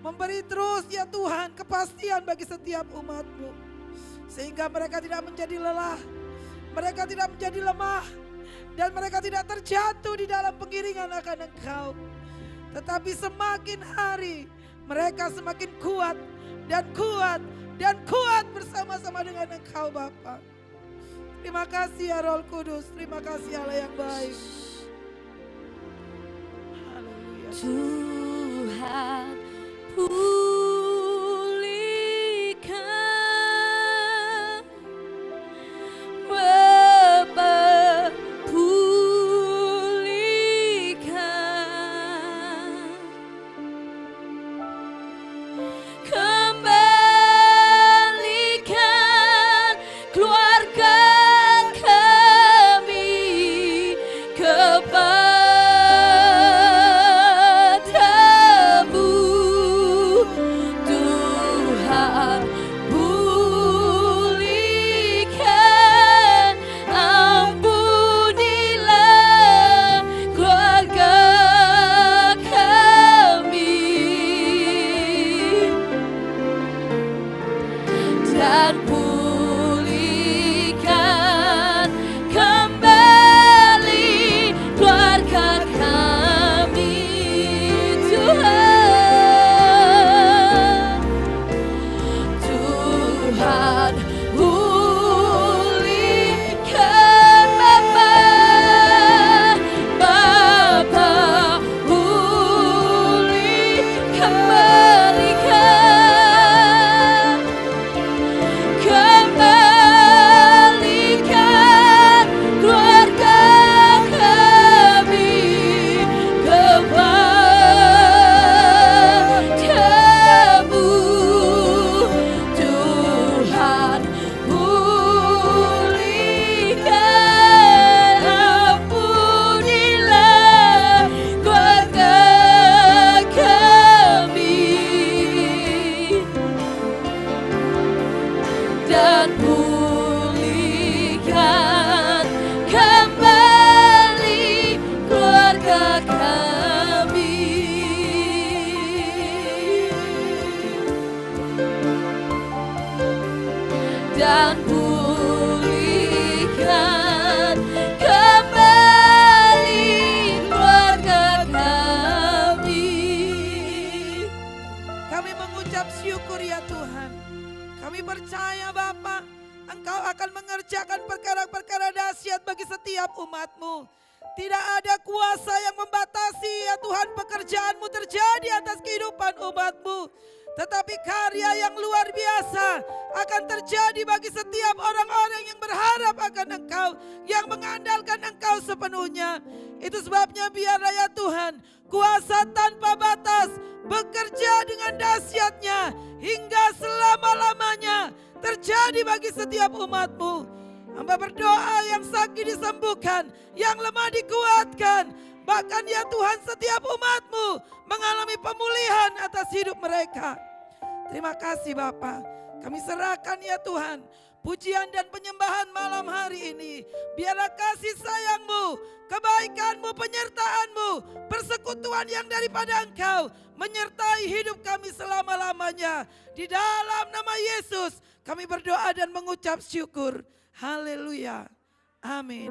memberi terus ya Tuhan kepastian bagi setiap umat-Mu. Sehingga mereka tidak menjadi lelah, mereka tidak menjadi lemah, dan mereka tidak terjatuh di dalam pengiringan akan Engkau. Tetapi semakin hari mereka semakin kuat dan kuat dan kuat bersama-sama dengan Engkau Bapa. Terima kasih ya Roh Kudus, terima kasih Allah yang baik. Haleluya. Tuhan pulihkan, Bapa pulihkan, kembalikan keluarga kami kepadamu. percaya Bapa, Engkau akan mengerjakan perkara-perkara dahsyat bagi setiap umat-Mu. Tidak ada kuasa yang membatasi ya Tuhan pekerjaan-Mu terjadi atas kehidupan umat-Mu. Tetapi karya yang luar biasa akan terjadi bagi setiap orang-orang yang berharap akan Engkau, yang mengandalkan Engkau sepenuhnya. Itu sebabnya biarlah ya Tuhan, kuasa tanpa batas bekerja dengan dahsyatnya hingga selama-lamanya terjadi bagi setiap umat-Mu. Hamba berdoa yang sakit disembuhkan, yang lemah dikuatkan. Bahkan ya Tuhan setiap umat-Mu mengalami pemulihan atas hidup mereka. Terima kasih Bapa. Kami serahkan ya Tuhan pujian dan penyembahan malam hari ini. Biarlah kasih sayang-Mu, kebaikan-Mu, penyertaan-Mu, persekutuan yang daripada Engkau menyertai hidup kami selama-lamanya. Di dalam nama Yesus kami berdoa dan mengucap syukur. Haleluya. Amin.